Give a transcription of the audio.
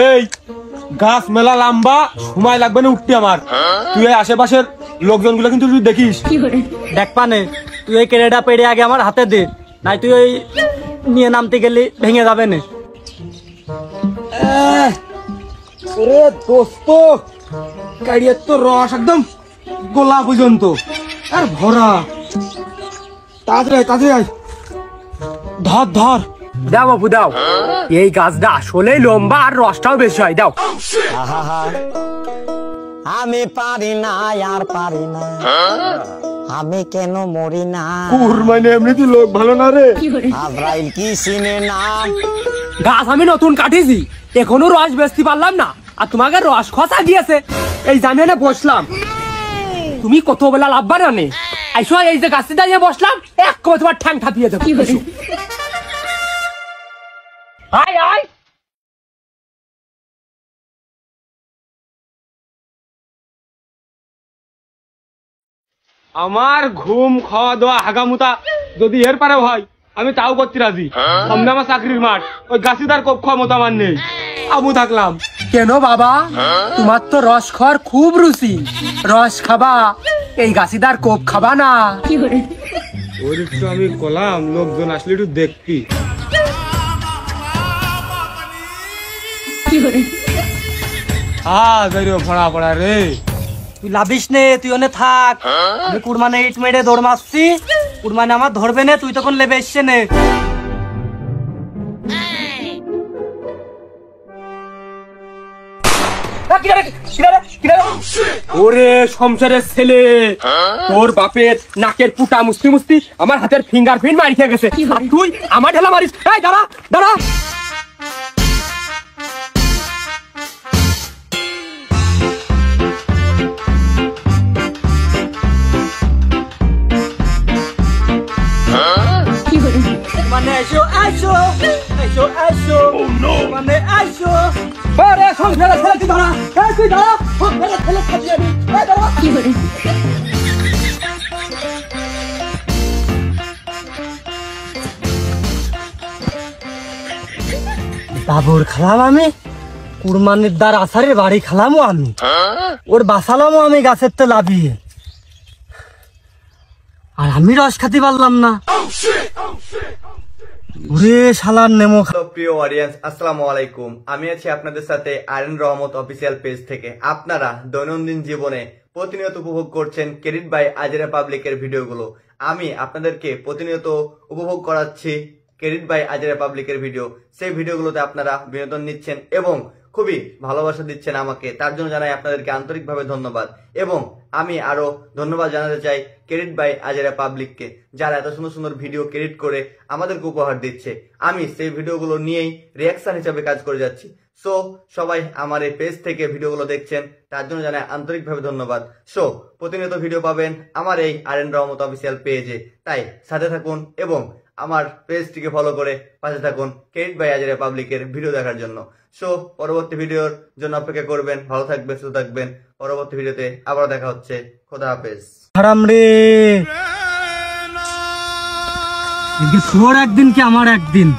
এই গাছ মেলা লম্বা, সময় লাগবে না উঠতে আমার। তুই এই আশেপাশের লোকজনগুলো কিন্তু তুই দেখিস। দেখ পানে, তুই এই কেড়েটা পেড়ে আগে আমার হাতে দে, নাই তুই ওই নিয়ে নামতে গেলে ভেঙে যাবে না। ওরে দোস্ত, গাড়ির তো রস একদম গোলা পর্যন্ত আর ভরা। তাড়াতাড়ি আয়, ধর ধর। দাও বাবু দাও, এই গাছটা আসলেই লম্বা আর রসটাও বেশি হয়, দাও। আমি পারি না আর পারি না, আমি কেন মরি না। মানে এমনিতে লোক ভালো না রে। আব্রাইল কি চিনে না। গাছ আমি নতুন কাটিছি, এখনো রস বেচতে পারলাম না, আর তোমাকে রস খসা দিয়েছে। এই জামিনে বসলাম, তুমি কত বেলা লাভবা না নে। আইসো এই যে গাছটা দাঁড়িয়ে বসলাম, এক করে তোমার ঠ্যাং থাপিয়ে দেবো। আয় আয়। আমার ঘুম খাওয়া দাওয়া হাগামুতা যদি এর পারে হয়, আমি তাও করতে রাজি। সামনে আমার চাকরির মাঠ, ওই গাছিদার কোপ খাওয়া মতো আমার নেই। আমু থাকলাম। কেন বাবা, তোমার তো রস খাওয়ার খুব রুচি, রস খাবা, এই গাছিদার কোপ খাবা না? ওর একটু আমি কলাম, লোকজন আসলে একটু দেখবি। ভরা পড়া রে। তুই লাভিস নে, তুই ওনে থাক। আমি কুরমানে ইট মেরে দৌড় মারছি, কুরমানে আমার ধরবে না, তুই তখন লেবে এসছে নে। ওরে সংসারের ছেলে, তোর বাপের নাকের পুটা মুস্তি মুস্তি আমার হাতের ফিঙ্গার প্রিন্ট মারি খেয়ে গেছে, আর তুই আমার ঢেলা মারিস। এই দাঁড়া দাঁড়া। মানে আইসো আইসো আইসো আইসো, মানে আইসো। আরে সংসারের ছেলে তুই দাঁড়া, এই তুই দাঁড়া, সংসারের ছেলে খাবি আমি। এই দাঁড়া। বাবুর খালাম আমি, কুরমানির দ্বার আসারের বাড়ি খালামও আমি, ওর বাসালামও আমি গাছের তো লাভিয়ে, আর আমি রস খাতে পারলাম না। ওরে শালার নেমো। প্রিয় অডিয়েন্স, আসসালামু আলাইকুম। আমি আছি আপনাদের সাথে আরএন রহমত অফিসিয়াল পেজ থেকে। আপনারা দৈনন্দিন জীবনে প্রতিনিয়ত উপভোগ করছেন ক্রেডিট বাই আজিরা পাবলিকের ভিডিওগুলো। আমি আপনাদেরকে প্রতিনিয়ত উপভোগ করাচ্ছি ক্রেডিট বাই আজিরা পাবলিকের ভিডিও। সেই ভিডিওগুলোতে আপনারা বিনোদন নিচ্ছেন এবং খুবই ভালোবাসা দিচ্ছেন আমাকে, তার জন্য জানাই আপনাদেরকে আন্তরিকভাবে ধন্যবাদ। এবং আমি আরো ধন্যবাদ জানাতে চাই ক্রেডিট বাই আজিরা পাবলিককে, যারা এত সুন্দর সুন্দর ভিডিও ক্রেডিট করে আমাদেরকে উপহার দিচ্ছে। আমি সেই ভিডিওগুলো নিয়েই রিয়াকশন হিসাবে কাজ করে যাচ্ছি। সো সবাই আমার এই পেজ থেকে ভিডিওগুলো দেখছেন, তার জন্য জানাই আন্তরিকভাবে ধন্যবাদ। সো প্রতিনিয়ত ভিডিও পাবেন আমার এই আরএন রহমত অফিসিয়াল পেজে, তাই সাথে থাকুন এবং আমার পেজটিকে ফলো করে পাশে থাকুন ক্রেডিট বাই আজিরা পাবলিকের ভিডিও দেখার জন্য। সো পরবর্তী ভিডিওর জন্য অপেক্ষা করবেন। ভালো থাকবেন, সুস্থ থাকবেন। পরবর্তী ভিডিওতে আবার দেখা হচ্ছে। খোদা হাফেজ। হারাম রে, তোর একদিন কি আমার একদিন।